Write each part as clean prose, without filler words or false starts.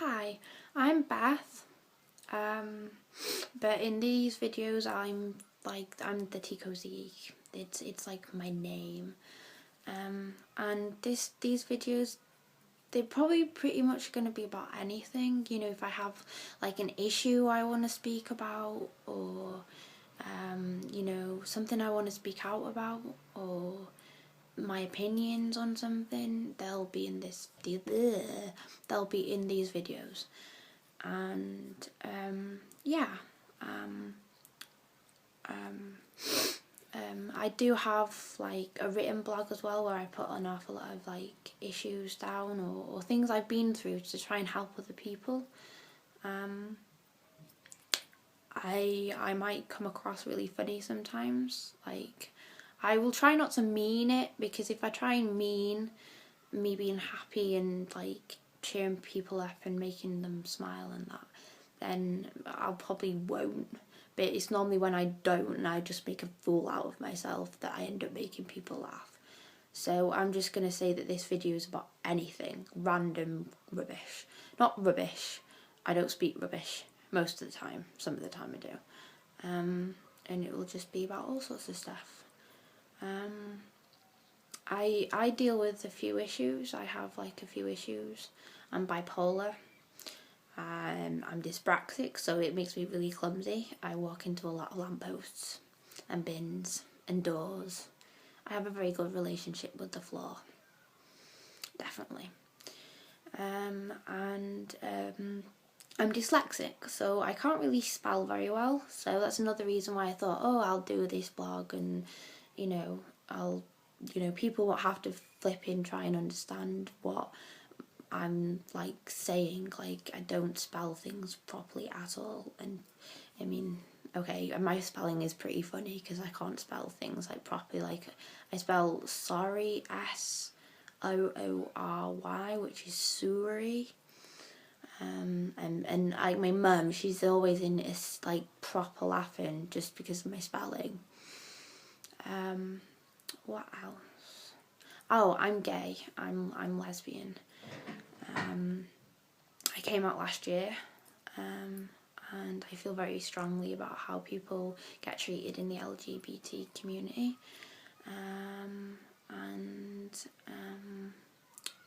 Hi, I'm Beth, but in these videos I'm the cossy geek. It's like my name, and these videos, they're probably pretty much going to be about anything. You know, if I have like an issue I want to speak about, or you know, something I want to speak out about, or my opinions on something, they'll be in these videos. And yeah, um, I do have like a written blog as well, where I put an awful lot of like issues down, or things I've been through to try and help other people. I might come across really funny sometimes. Like, I will try not to mean it, because if I try and mean me being happy and like cheering people up and making them smile and that, then I'll probably won't. But it's normally when I don't and I just make a fool out of myself that I end up making people laugh. So I'm just going to say that this video is about anything, random rubbish. Not rubbish, I don't speak rubbish most of the time, some of the time I do. And it will just be about all sorts of stuff. I deal with a few issues. I have like a few issues. I'm bipolar. I'm dyspraxic, so it makes me really clumsy. I walk into a lot of lampposts and bins and doors. I have a very good relationship with the floor, definitely. And I'm dyslexic, so I can't really spell very well. So that's another reason why I thought, oh, I'll do this blog, and you know, people won't have to flip in, try and understand what I'm like saying. Like, I don't spell things properly at all. And I mean, okay, my spelling is pretty funny because I can't spell things like properly. Like, I spell sorry, S-O-O-R-Y, which is sorry. And my mum, she's always in this like proper laughing just because of my spelling. What else? Oh, I'm gay. I'm lesbian. I came out last year, and I feel very strongly about how people get treated in the LGBT community.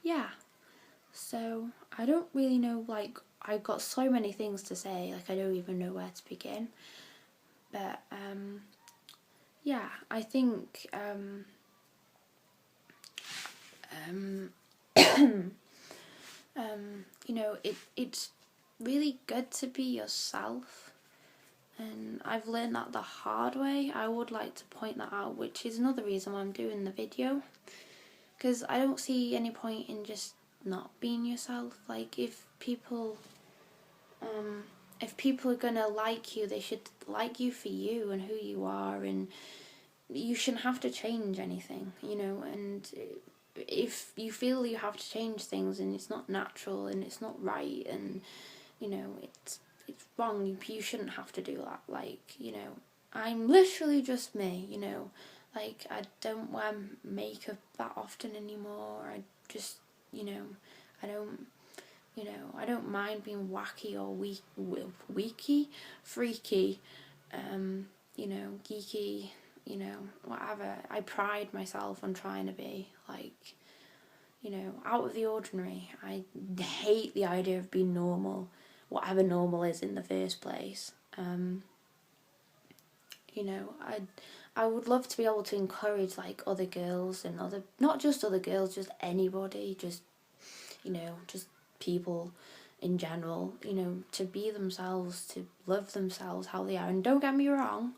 Yeah. So I don't really know, like, I've got so many things to say, like I don't even know where to begin. But yeah, I think you know, it's really good to be yourself, and I've learned that the hard way. I would like to point that out, which is another reason why I'm doing the video, because I don't see any point in just not being yourself. Like, if people are gonna like you, they should like you for you and who you are, and you shouldn't have to change anything, you know. And if you feel you have to change things and it's not natural and it's not right, and you know, it's wrong, you shouldn't have to do that. Like, you know, I'm literally just me, you know. Like, I don't wear makeup that often anymore. I just, you know, I don't mind being wacky or freaky, you know, geeky, you know, whatever. I pride myself on trying to be, like, you know, out of the ordinary. I hate the idea of being normal, whatever normal is in the first place. You know, I would love to be able to encourage like other girls and not just other girls, just anybody, just, you know, just people in general, you know, to be themselves, to love themselves how they are. And don't get me wrong,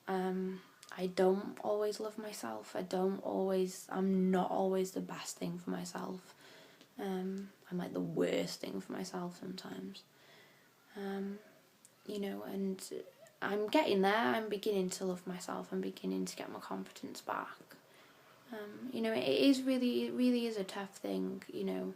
I don't always love myself. I'm not always the best thing for myself. I'm like the worst thing for myself sometimes. You know, and I'm getting there. I'm beginning to love myself. I'm beginning to get my confidence back. You know, it really is a tough thing, you know.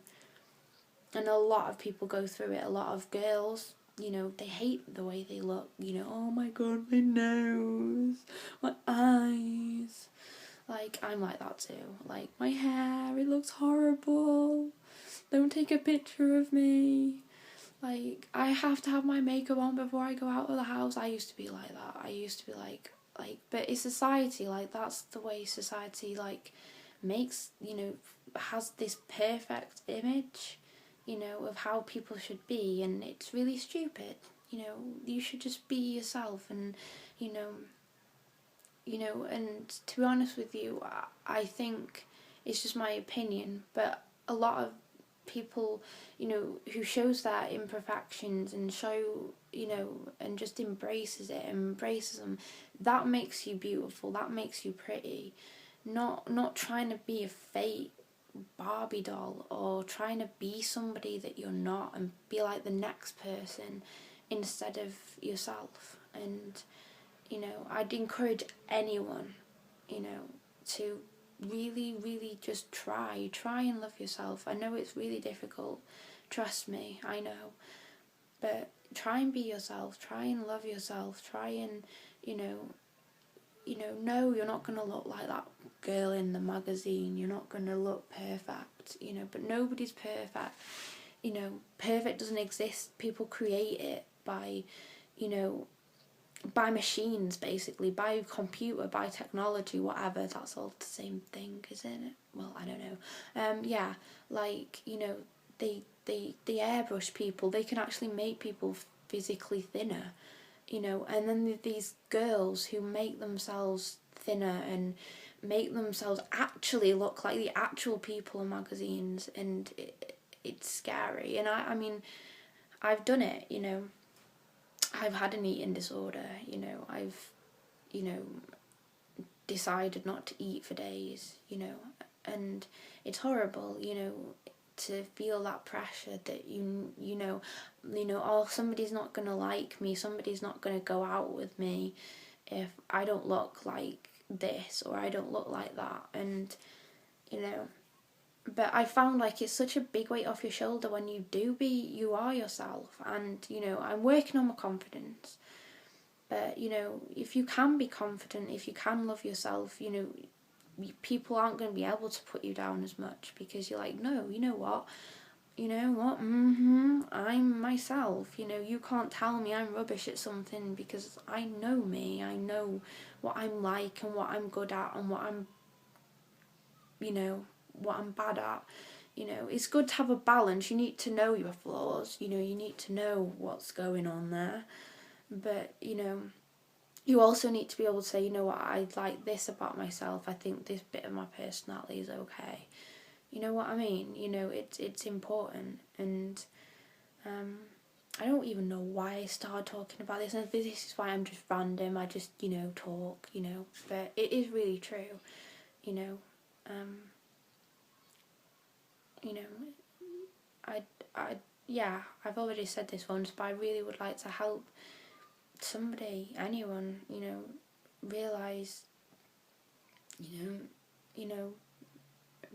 And a lot of people go through it. A lot of girls, you know, they hate the way they look. You know, oh my god, my nose, my eyes. Like, I'm like that too. Like, my hair, it looks horrible. Don't take a picture of me. Like, I have to have my makeup on before I go out of the house. I used to be like that. I used to be but it's society, like, that's the way society, like, makes, has this perfect image, of how people should be, and it's really stupid. You should just be yourself, and, you know, and to be honest with you, I think it's just my opinion, but a lot of people, who shows their imperfections and and just embraces it and embraces them, that makes you beautiful, that makes you pretty. Not trying to be a fake Barbie doll or trying to be somebody that you're not and be like the next person instead of yourself. And I'd encourage anyone, to really, really just try and love yourself. I know it's really difficult, trust me, I know, but try and be yourself, try and love yourself, try and, no, you're not going to look like that girl in the magazine, you're not going to look perfect, but nobody's perfect. Perfect doesn't exist. People create it by, by machines, basically, by computer, by technology, whatever. That's all the same thing, isn't it? Well, I don't know. Yeah, like, they airbrush people. They can actually make people physically thinner, and then these girls who make themselves thinner and make themselves actually look like the actual people in magazines, and it's scary. And I mean, I've done it, I've had an eating disorder, I've, decided not to eat for days, and it's horrible, to feel that pressure that oh, somebody's not going to like me, somebody's not going to go out with me if I don't look like this or I don't look like that. And but I found, like, it's such a big weight off your shoulder when you are yourself. And I'm working on my confidence, but if you can be confident, if you can love yourself, people aren't going to be able to put you down as much, because you're like, no, I'm myself. You can't tell me I'm rubbish at something, because I know me, I know what I'm like and what I'm good at and what I'm bad at. It's good to have a balance. You need to know your flaws, you need to know what's going on there, but you also need to be able to say, what, I like this about myself, I think this bit of my personality is okay. You know what I mean? It's important. And I don't even know why I started talking about this, and this is why I'm just random, I just, talk, but it is really true, um, yeah, I've already said this once, but I really would like to help somebody, anyone, realise,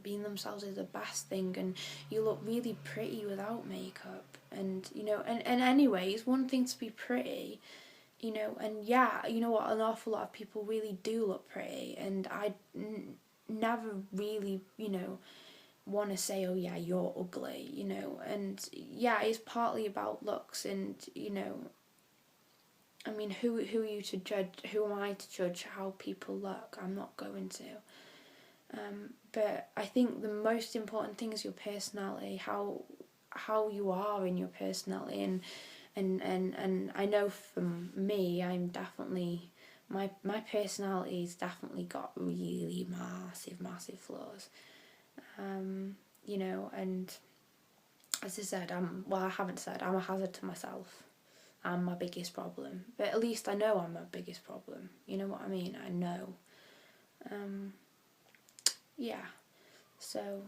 being themselves is the best thing, and you look really pretty without makeup. And and anyway, it's one thing to be pretty, and yeah, what, an awful lot of people really do look pretty, and I never really, want to say, oh yeah, you're ugly, and yeah, it's partly about looks. And I mean, who are you to judge? Who am I to judge how people look? I'm not going to. But I think the most important thing is your personality, how you are in your personality, and I know from me, I'm definitely, my personality's definitely got really massive flaws. And as I said, I haven't said, I'm a hazard to myself. I'm my biggest problem. But at least I know I'm my biggest problem. You know what I mean? I know. Yeah. So,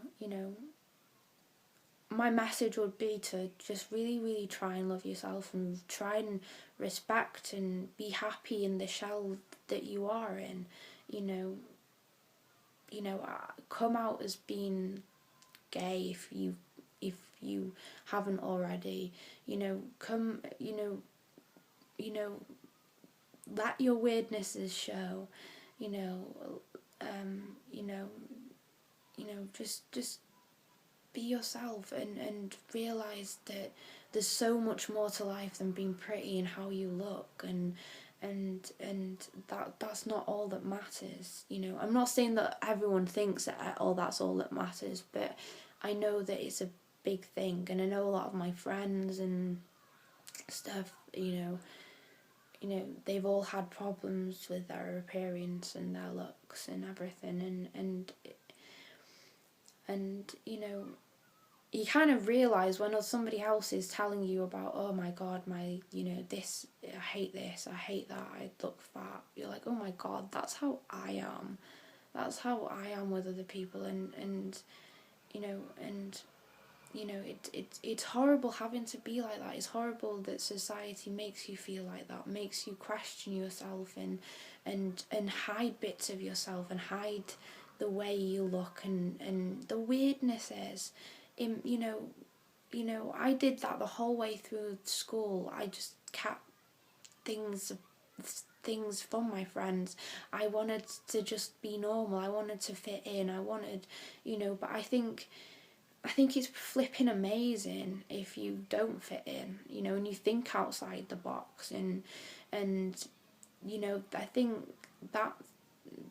my message would be to just really, really try and love yourself, and try and respect and be happy in the shell that you are in. Come out as being gay if you haven't already. Come, let your weirdnesses show. you know, um, you know, just be yourself and realise that there's so much more to life than being pretty and how you look, and that's not all that matters. You know, I'm not saying that everyone thinks that that's all that matters, but I know that it's a big thing, and I know a lot of my friends and stuff, they've all had problems with their appearance and their looks and everything, and you kind of realise when somebody else is telling you about, oh my god, this, I hate this, I hate that, I look fat. You're like, oh my god, that's how I am. That's how I am with other people, it's horrible having to be like that. It's horrible that society makes you feel like that, makes you question yourself and hide bits of yourself and hide the way you look and the weirdnesses. I did that the whole way through school. I just kept things from my friends. I wanted to just be normal. I wanted to fit in. I wanted, but I think it's flipping amazing if you don't fit in, and you think outside the box, and I think that's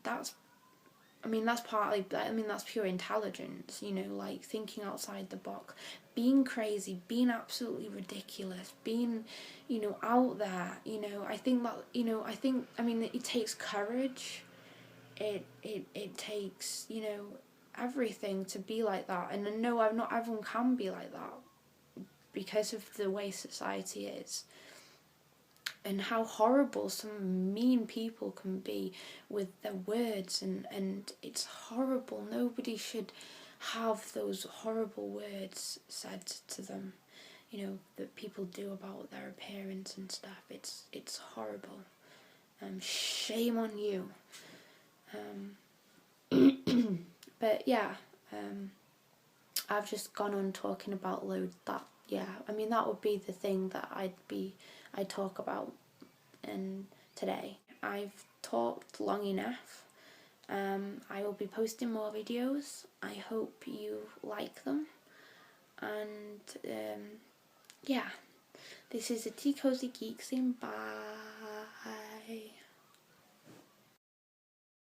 that's partly, that's pure intelligence, like thinking outside the box, being crazy, being absolutely ridiculous, being, out there, I think that, it takes courage, it takes, everything to be like that. And I know not everyone can be like that because of the way society is and how horrible some mean people can be with their words, and it's horrible. Nobody should have those horrible words said to them, that people do about their appearance and stuff. It's horrible. Shame on you. But yeah, I've just gone on talking about loads that, yeah, that would be the thing that I'd talk about today. I've talked long enough. I will be posting more videos. I hope you like them. And yeah, this is a Cossy Geek saying bye.